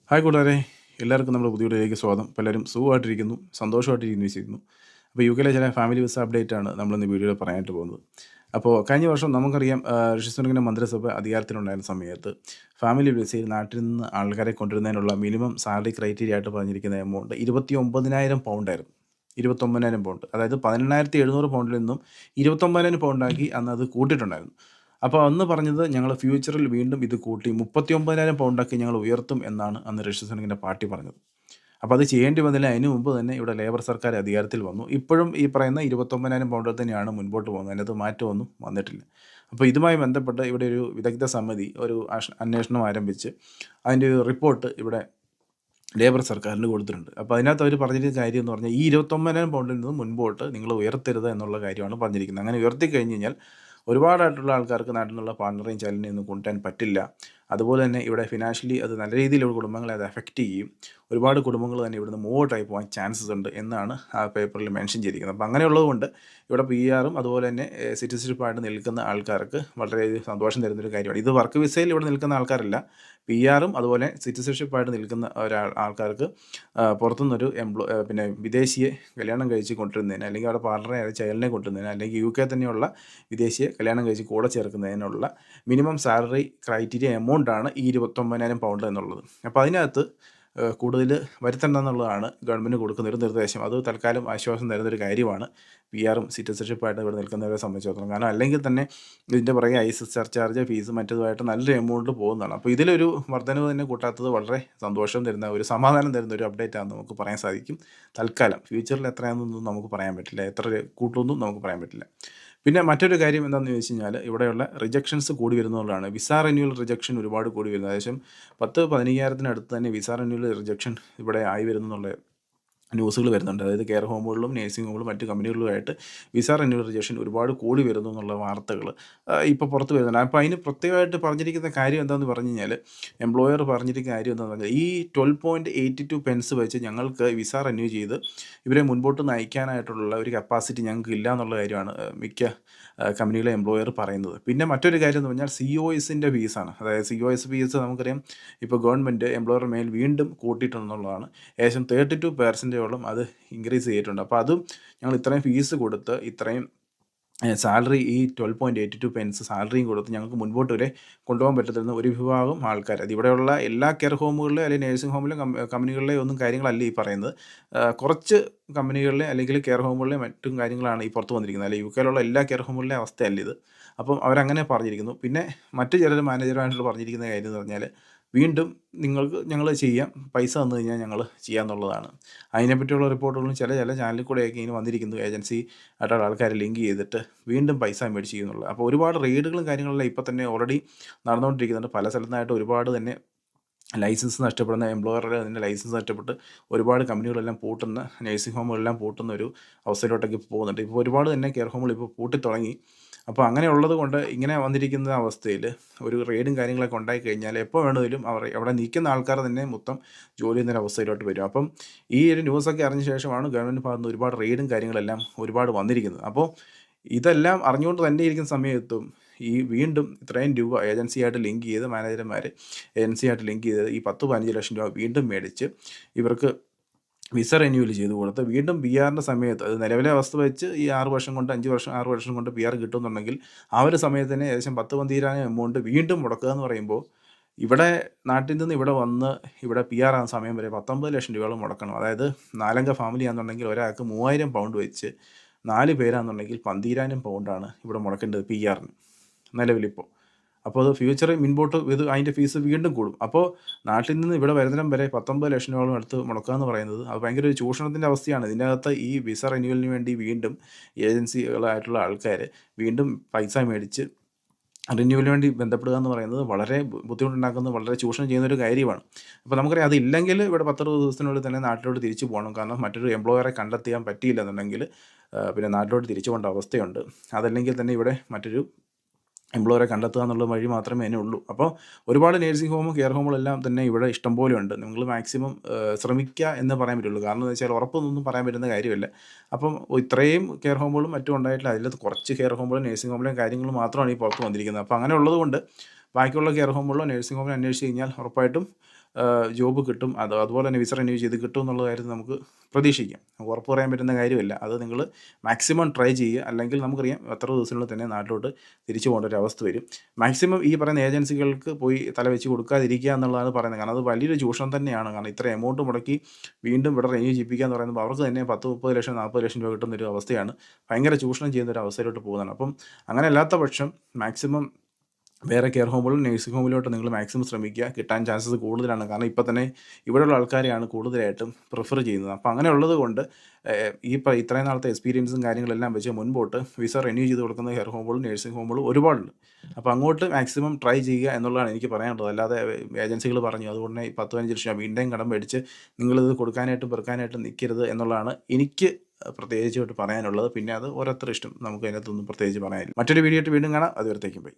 Hi കൂട്ടുകാരെ, എല്ലാവർക്കും നമ്മുടെ പുതിയ വീഡിയോയിലേക്ക് സ്വാഗതം. ഇപ്പോൾ എല്ലാവരും സുഖമായിട്ടിരിക്കുന്നു, സന്തോഷമായിട്ടിരിക്കുന്നു വിശ്വസിക്കുന്നു. അപ്പോൾ യുകെയിലെ ചില ഫാമിലി വിസ അപ്ഡേറ്റ് ആണ് നമ്മളിന്ന് വീഡിയോയിൽ പറയാനായിട്ട് പോകുന്നത്. അപ്പോൾ കഴിഞ്ഞ വർഷം നമുക്കറിയാം, ഋഷി സുനക്കിൻ്റെ മന്ത്രിസഭ അധികാരത്തിലുണ്ടായിരുന്ന സമയത്ത് ഫാമിലി വിസയിൽ നാട്ടിൽ നിന്ന് ആൾക്കാരെ കൊണ്ടുവരുന്നതിനുള്ള മിനിമം സാലറി ക്രൈറ്റീരിയ ആയിട്ട് പറഞ്ഞിരിക്കുന്ന എമൗണ്ട് 29,000 പൗണ്ടായിരുന്നു. 29,000 പൗണ്ട്, അതായത് 18,700 പൗണ്ടിൽ നിന്നും 29,000 പൗണ്ടാക്കി അന്ന് അത് കൂട്ടിയിട്ടുണ്ടായിരുന്നു. അപ്പോൾ അന്ന് പറഞ്ഞത് ഞങ്ങൾ ഫ്യൂച്ചറിൽ വീണ്ടും ഇത് കൂട്ടി 39,000 പൗണ്ടാക്കി ഞങ്ങൾ ഉയർത്തും എന്നാണ് അന്ന് ഋഷി സുനക്കിൻ്റെ പാർട്ടി പറഞ്ഞത്. അപ്പോൾ അത് ചെയ്യേണ്ടി വന്നില്ല. അതിന് മുമ്പ് തന്നെ ഇവിടെ ലേബർ സർക്കാർ അധികാരത്തിൽ വന്നു. ഇപ്പോഴും ഈ പറയുന്ന 29,000 പൗണ്ടിൽ തന്നെയാണ് മുൻപോട്ട് പോകുന്നത്. അതിനകത്ത് മാറ്റമൊന്നും വന്നിട്ടില്ല. അപ്പോൾ ഇതുമായി ബന്ധപ്പെട്ട് ഇവിടെ ഒരു വിദഗ്ധ സമിതി ഒരു അന്വേഷണം ആരംഭിച്ച് അതിൻ്റെ ഒരു റിപ്പോർട്ട് ഇവിടെ ലേബർ സർക്കാരിന് കൊടുത്തിട്ടുണ്ട്. അപ്പോൾ അതിനകത്ത് അവർ പറഞ്ഞിരിക്കുന്ന കാര്യം എന്ന് പറഞ്ഞാൽ ഈ 29,000 പൗണ്ടിൽ നിന്ന് മുൻപോട്ട് നിങ്ങൾ ഉയർത്തരുത് എന്നുള്ള കാര്യമാണ് പറഞ്ഞിരിക്കുന്നത്. അങ്ങനെ ഉയർത്തി കഴിഞ്ഞ് കഴിഞ്ഞാൽ ഒരുപാടായിട്ടുള്ള ആൾക്കാർക്ക് നാട്ടിൽ നിന്നുള്ള പാർട്ണറേയും ചാനലിനെയും ഒന്നും കൊണ്ടുവരാൻ പറ്റില്ല. അതുപോലെ തന്നെ ഇവിടെ ഫിനാൻഷ്യലി അത് നല്ല രീതിയിലുള്ള കുടുംബങ്ങളെ അത് എഫക്റ്റ് ചെയ്യും. ഒരുപാട് കുടുംബങ്ങൾ തന്നെ ഇവിടുന്ന് മൂവ് ഔട്ടായി പോകാൻ ചാൻസസ് ഉണ്ട് എന്നാണ് ആ പേപ്പറിൽ മെൻഷൻ ചെയ്തിരിക്കുന്നത്. അപ്പോൾ അങ്ങനെയുള്ളതുകൊണ്ട് ഇവിടെ PR അതുപോലെ തന്നെ സിറ്റിസൺഷിപ്പായിട്ട് നിൽക്കുന്ന ആൾക്കാർക്ക് വളരെയധികം സന്തോഷം തരുന്നൊരു കാര്യമാണ്. ഇത് വർക്ക് വിസയിൽ ഇവിടെ നിൽക്കുന്ന ആൾക്കാരല്ല, PR അതുപോലെ സിറ്റിസൺഷിപ്പായിട്ട് നിൽക്കുന്ന ആൾക്കാർക്ക് പുറത്തുനിന്നൊരു പിന്നെ വിദേശിയെ കല്യാണം കഴിച്ച് കൊണ്ടുവരുന്നതിന്, അല്ലെങ്കിൽ അവിടെ പാർട്ണറെ ചൈൽഡിനെ കൊണ്ടുവരുന്നതിന്, അല്ലെങ്കിൽ UK തന്നെയുള്ള വിദേശിയെ കല്യാണം കഴിച്ച് കൂടെ ചേർക്കുന്നതിനുള്ള മിനിമം സാലറി ക്രൈറ്റീരിയ എമൗണ്ടാണ് ഈ 29,000 പൗണ്ട് എന്നുള്ളത്. അപ്പോൾ അതിനകത്ത് കൂടുതൽ വരുത്തണ്ടെന്നുള്ളതാണ് ഗവൺമെൻറ് കൊടുക്കുന്ന ഒരു നിർദ്ദേശം. അത് തൽക്കാലം ആശ്വാസം തരുന്നൊരു കാര്യമാണ് PR സിറ്റിസൺഷിപ്പായിട്ട് ഇവിടെ നിൽക്കുന്നവരെ സംബന്ധിച്ചിടത്തോളം. കാരണം അല്ലെങ്കിൽ തന്നെ ഇതിൻ്റെ പുറകെ ICS സർചാർജ്, ഫീസ് മറ്റതുമായിട്ട് നല്ലൊരു എമൗണ്ട് പോകുന്നതാണ്. അപ്പോൾ ഇതിലൊരു വർധനവ് തന്നെ കൂട്ടാത്തത് വളരെ സന്തോഷം തരുന്ന, ഒരു സമാധാനം തരുന്ന ഒരു അപ്ഡേറ്റ് ആണെന്ന് നമുക്ക് പറയാൻ സാധിക്കും. തൽക്കാലം ഫ്യൂച്ചറിൽ എത്രയാണെന്നൊന്നും നമുക്ക് പറയാൻ പറ്റില്ല, എത്ര കൂട്ടുമെന്നും നമുക്ക് പറയാൻ പറ്റില്ല. പിന്നെ മറ്റൊരു കാര്യം എന്താണെന്ന് ചോദിച്ചു കഴിഞ്ഞാൽ ഇവിടെയുള്ള റിജക്ഷൻസ് കൂടി വരുന്നതുകൊണ്ടാണ്. വിസ റിന്യൂവൽ റിജക്ഷൻ ഒരുപാട് കൂടി വരുന്നത്. ഏകദേശം 10-15,000 തന്നെ വിസ റിന്യൂവൽ റിജക്ഷൻ ഇവിടെ ആയി വരുന്നുള്ള ന്യൂസുകൾ വരുന്നുണ്ട്. അതായത് കെയർ ഹോമുകളിലും നേഴ്സിംഗ് ഹോമുകളും മറ്റ് കമ്പനികളിലുമായിട്ട് വിസ റിന്യൂവൽ റിജക്ഷൻ ഒരുപാട് കൂടി വരുന്നു എന്നുള്ള വാർത്തകൾ ഇപ്പോൾ പുറത്ത് വരുന്നുണ്ട്. അപ്പോൾ അതിന് പ്രത്യേകമായിട്ട് പറഞ്ഞിരിക്കുന്ന കാര്യം എന്താണെന്ന് പറഞ്ഞു കഴിഞ്ഞാൽ, എംപ്ലോയർ പറഞ്ഞിരിക്കുന്ന കാര്യം എന്താണെന്ന് പറഞ്ഞാൽ ഈ 12.82 പെൻസ് വെച്ച് ഞങ്ങൾക്ക് വിസ റിന്യൂ ചെയ്ത് ഇവരെ മുൻപോട്ട് നയിക്കാനായിട്ടുള്ള ഒരു കപ്പാസിറ്റി ഞങ്ങൾക്ക് ഇല്ല എന്നുള്ള കാര്യമാണ് മിക്ക കമ്പനികളെ എംപ്ലോയർ പറയുന്നത്. പിന്നെ മറ്റൊരു കാര്യം എന്ന് പറഞ്ഞാൽ COSൻ്റെ ഫീസാണ്. അതായത് COS ഫീസ് നമുക്കറിയാം ഇപ്പോൾ ഗവൺമെൻറ് എംപ്ലോയറുടെ മേൽ വീണ്ടും കൂട്ടിയിട്ടുണ്ടെന്നുള്ളതാണ്. ഏകദേശം 32% അത് ഇൻക്രീസ് ചെയ്തിട്ടുണ്ട്. അപ്പോൾ അതും ഞങ്ങൾ ഇത്രയും ഫീസ് കൊടുത്ത് ഇത്രയും സാലറി, ഈ 12.82 പെൻസ് സാലറിയും കൊടുത്ത് ഞങ്ങൾക്ക് മുൻപോട്ട് വരെ കൊണ്ടുപോകാൻ പറ്റത്തില്ലെന്ന് ഒരു വിഭാഗം ആൾക്കാർ, അത് ഇവിടെയുള്ള എല്ലാ കെയർ ഹോമുകളിലെ അല്ലെങ്കിൽ നേഴ്സിംഗ് ഹോമിലെ കമ്പനികളിലെ ഒന്നും കാര്യങ്ങളല്ല ഈ പറയുന്നത്. കുറച്ച് കമ്പനികളിലെ അല്ലെങ്കിൽ കെയർ ഹോമുകളിലെ മറ്റും കാര്യങ്ങളാണ് ഈ പുറത്ത് വന്നിരിക്കുന്നത്. അല്ലെങ്കിൽ UK എല്ലാ കെയർ ഹോമുകളിലെ അവസ്ഥയല്ല ഇത്. അപ്പം അവരങ്ങനെ പറഞ്ഞിരിക്കുന്നു. പിന്നെ മറ്റു ചിലർ മാനേജർമായിട്ട് പറഞ്ഞിരിക്കുന്ന കാര്യം എന്ന് പറഞ്ഞാൽ വീണ്ടും ഞങ്ങൾ ചെയ്യാം, പൈസ തന്നു കഴിഞ്ഞാൽ ഞങ്ങൾ ചെയ്യാമെന്നുള്ളതാണ്. അതിനെപ്പറ്റിയുള്ള റിപ്പോർട്ടുകളും ചില ചാനലിൽ കൂടെയൊക്കെ ഇങ്ങനെ വന്നിരിക്കുന്നു. ഏജൻസി ആയിട്ടുള്ള ആൾക്കാരെ ലിങ്ക് ചെയ്തിട്ട് വീണ്ടും പൈസ മേടിച്ച് ചെയ്യുന്നുള്ളത്. അപ്പോൾ ഒരുപാട് റെയ്ഡുകളും കാര്യങ്ങളെല്ലാം ഇപ്പോൾ തന്നെ ഓൾറെഡി നടന്നുകൊണ്ടിരിക്കുന്നുണ്ട്. പല സ്ഥലത്തായിട്ട് ഒരുപാട് തന്നെ ലൈസൻസ് നഷ്ടപ്പെടുന്ന, എംപ്ലോയറുടെ അതിൻ്റെ ലൈസൻസ് നഷ്ടപ്പെട്ട് ഒരുപാട് കമ്പനികളെല്ലാം പൂട്ടുന്ന, നേഴ്സിംഗ് ഹോമുകളെല്ലാം പൂട്ടുന്ന ഒരു അവസ്ഥയിലോട്ടൊക്കെ പോകുന്നുണ്ട്. ഇപ്പോൾ ഒരുപാട് തന്നെ കെയർ ഹോമുകൾ ഇപ്പോൾ പൂട്ടിത്തുടങ്ങി. അപ്പോൾ അങ്ങനെയുള്ളത് കൊണ്ട് ഇങ്ങനെ വന്നിരിക്കുന്ന അവസ്ഥയിൽ ഒരു റെയ്ഡും കാര്യങ്ങളൊക്കെ ഉണ്ടായി കഴിഞ്ഞാൽ എപ്പോൾ വേണമെങ്കിലും അവിടെ നിൽക്കുന്ന ആൾക്കാർ തന്നെ മൊത്തം ജോലി ചെയ്യുന്നൊരു അവസ്ഥയിലോട്ട് വരും. അപ്പം ഈ ഒരു ന്യൂസൊക്കെ അറിഞ്ഞ ശേഷമാണ് ഗവൺമെൻറ് ഭാഗത്ത് നിന്ന് ഒരുപാട് റെയ്ഡും കാര്യങ്ങളെല്ലാം ഒരുപാട് വന്നിരിക്കുന്നത്. അപ്പോൾ ഇതെല്ലാം അറിഞ്ഞുകൊണ്ട് തന്നെ ഇരിക്കുന്ന സമയത്തും ഈ വീണ്ടും ഇത്രയും രൂപ ഏജൻസിയായിട്ട് ലിങ്ക് ചെയ്ത് മാനേജർമാർ ഏജൻസിയായിട്ട് ലിങ്ക് ചെയ്ത് ഈ 10-15 ലക്ഷം രൂപ വീണ്ടും മേടിച്ച് ഇവർക്ക് വിസ റിന്യൂവൽ ചെയ്ത് കൊടുത്ത് വീണ്ടും PRൻ്റെ സമയത്ത്, അത് നിലവിലെ അവസ്ഥ വെച്ച് ഈ 6 വർഷം കൊണ്ട് 6 വർഷം കൊണ്ട് PR കിട്ടുമെന്നുണ്ടെങ്കിൽ ആ ഒരു സമയത്ത് തന്നെ ഏകദേശം 10-12 എമൗണ്ട് വീണ്ടും മുടക്കുക എന്ന് പറയുമ്പോൾ ഇവിടെ നാട്ടിൽ നിന്ന് ഇവിടെ വന്ന് ഇവിടെ PR ആകുന്ന സമയം വരെ 19 ലക്ഷം രൂപയോളം മുടക്കണം. അതായത് 4 ഫാമിലി ആണെന്നുണ്ടെങ്കിൽ ഒരാൾക്ക് 3,000 പൗണ്ട് വെച്ച് 4 പേരാണെന്നുണ്ടെങ്കിൽ 12,000 പൗണ്ടാണ് ഇവിടെ മുടക്കേണ്ടത് PRന് നിലവിലിപ്പോൾ. അപ്പോൾ അത് ഫ്യൂച്ചറിൽ മുൻപോട്ട് ഇത് അതിൻ്റെ ഫീസ് വീണ്ടും കൂടും. അപ്പോൾ നാട്ടിൽ നിന്ന് ഇവിടെ വരുന്നിടം വരെ 19 ലക്ഷം രൂപയോളം അടുത്ത് മുടക്കുക എന്ന് പറയുന്നത് അത് ഭയങ്കര ഒരു ചൂഷണത്തിൻ്റെ അവസ്ഥയാണ്. ഇതിനകത്ത് ഈ വിസ റിന്യൂവലിന് വേണ്ടി വീണ്ടും ഏജൻസികളായിട്ടുള്ള ആൾക്കാർ വീണ്ടും പൈസ മേടിച്ച് റിന്യൂവലിന് വേണ്ടി ബന്ധപ്പെടുക എന്ന് പറയുന്നത് വളരെ ബുദ്ധിമുട്ടുണ്ടാക്കുന്ന, വളരെ ചൂഷണം ചെയ്യുന്നൊരു കാര്യമാണ്. അപ്പോൾ നമുക്കറിയാം അതില്ലെങ്കിൽ ഇവിടെ 10-20 ദിവസത്തിനുള്ളിൽ തന്നെ നാട്ടിലോട്ട് തിരിച്ചു പോകണം. കാരണം മറ്റൊരു എംപ്ലോയറെ കണ്ടെത്തിയാൻ പറ്റിയില്ല എന്നുണ്ടെങ്കിൽ പിന്നെ നാട്ടിലോട്ട് തിരിച്ചു പോകേണ്ട അവസ്ഥയുണ്ട്. അതല്ലെങ്കിൽ തന്നെ ഇവിടെ മറ്റൊരു എംപ്ലോയറെ കണ്ടെത്തുക എന്നുള്ള വഴി മാത്രമേ അതിനെ ഉള്ളൂ. അപ്പോൾ ഒരുപാട് നേഴ്സിംഗ് ഹോമും കെയർ ഹോമുകളെല്ലാം തന്നെ ഇവിടെ ഇഷ്ടംപോലെ ഉണ്ട്. നിങ്ങൾ മാക്സിമം ശ്രമിക്കുക എന്ന് പറയാൻ പറ്റുള്ളൂ. കാരണം എന്ന് വെച്ചാൽ ഉറപ്പൊന്നും പറയാൻ പറ്റുന്ന കാര്യമല്ല. അപ്പം ഇത്രയും കെയർ ഹോമുകളും മറ്റും ഉണ്ടായിട്ടില്ല. അതിൽ കുറച്ച് കെയർ ഹോമുകളും നേഴ്സിംഗ് ഹോമിലെയും കാര്യങ്ങളും മാത്രമാണ് ഈ പുറത്ത് വന്നിരിക്കുന്നത്. അപ്പോൾ അങ്ങനെ ഉള്ളതുകൊണ്ട് ബാക്കിയുള്ള കെയർ ഹോമുകളിലോ നേഴ്സിംഗ് ഹോമിലോ അന്വേഷിച്ച് കഴിഞ്ഞാൽ ഉറപ്പായിട്ടും ജോബ് കിട്ടും. അതുപോലെ തന്നെ വിസ റിന്യൂ ചെയ്ത് കിട്ടും എന്നുള്ള കാര്യത്തിൽ നമുക്ക് പ്രതീക്ഷിക്കാം. ഉറപ്പ് പറയാൻ പറ്റുന്ന കാര്യമല്ല. അത് നിങ്ങൾ മാക്സിമം ട്രൈ ചെയ്യുക. അല്ലെങ്കിൽ നമുക്കറിയാം എത്ര ദിവസത്തിനുള്ളിൽ തന്നെ നാട്ടിലോട്ട് തിരിച്ചു പോകേണ്ട ഒരു അവസ്ഥ വരും. മാക്സിമം ഈ പറയുന്ന ഏജൻസികൾക്ക് പോയി തല വെച്ച് കൊടുക്കാതിരിക്കുക എന്നുള്ളതാണ് പറയുന്നത്. കാരണം അത് വലിയൊരു ചൂഷണം തന്നെയാണ്. കാരണം ഇത്ര എമൗണ്ട് മുടക്കി വീണ്ടും ഇവിടെ റിന്യൂ ചെയ്യിപ്പിക്കുക എന്ന് പറയുമ്പോൾ അവർക്ക് തന്നെ 10, 30 ലക്ഷം, 40 ലക്ഷം രൂപ കിട്ടുന്ന ഒരു അവസ്ഥയാണ്. ഭയങ്കര ചൂഷണം ചെയ്യുന്ന ഒരു അവസ്ഥയിലോട്ട് പോകുന്നതാണ്. അപ്പം അങ്ങനെ അല്ലാത്ത പക്ഷം മാക്സിമം വേറെ കെയർ ഹോമുകളും നഴ്സിംഗ് ഹോമിലോട്ട് നിങ്ങൾ മാക്സിമം ശ്രമിക്കുക. കിട്ടാൻ ചാൻസസ് കൂടുതലാണ്. കാരണം ഇപ്പം തന്നെ ഇവിടെയുള്ള ആൾക്കാരെയാണ് കൂടുതലായിട്ടും പ്രിഫർ ചെയ്യുന്നത്. അപ്പോൾ അങ്ങനെ ഉള്ളത് കൊണ്ട് ഇത്രയും നാളത്തെ എക്സ്പീരിയൻസും കാര്യങ്ങളെല്ലാം വെച്ച് മുൻപോട്ട് വിസ റിന്യൂ ചെയ്ത് കൊടുക്കുന്ന കെയർ ഹോമുകളും നഴ്സിംഗ് ഹോമുകളും ഒരുപാടുണ്ട്. അപ്പോൾ അങ്ങോട്ട് മാക്സിമം ട്രൈ ചെയ്യുക എന്നുള്ളതാണ് എനിക്ക് പറയാനുള്ളത്. അല്ലാതെ ഏജൻസികൾ പറഞ്ഞു അതുകൊണ്ട് തന്നെ 10, 15 ലക്ഷം വീണ്ടും കടം മേടിച്ച് നിങ്ങളിത് കൊടുക്കാനായിട്ടും പെറുക്കാനായിട്ടും നിൽക്കരുത് എന്നുള്ളതാണ് എനിക്ക് പ്രത്യേകിച്ചായിട്ട് പറയാനുള്ളത്. പിന്നെ അത് ഓരോരുത്തർ ഇഷ്ടം. നമുക്ക് അതിനകത്തൊന്നും പ്രത്യേകിച്ച് പറയാനില്ല. മറ്റൊരു വീഡിയോ ആയിട്ട് വീണ്ടും കാണാം. അതുവരത്തേക്കും ബൈ.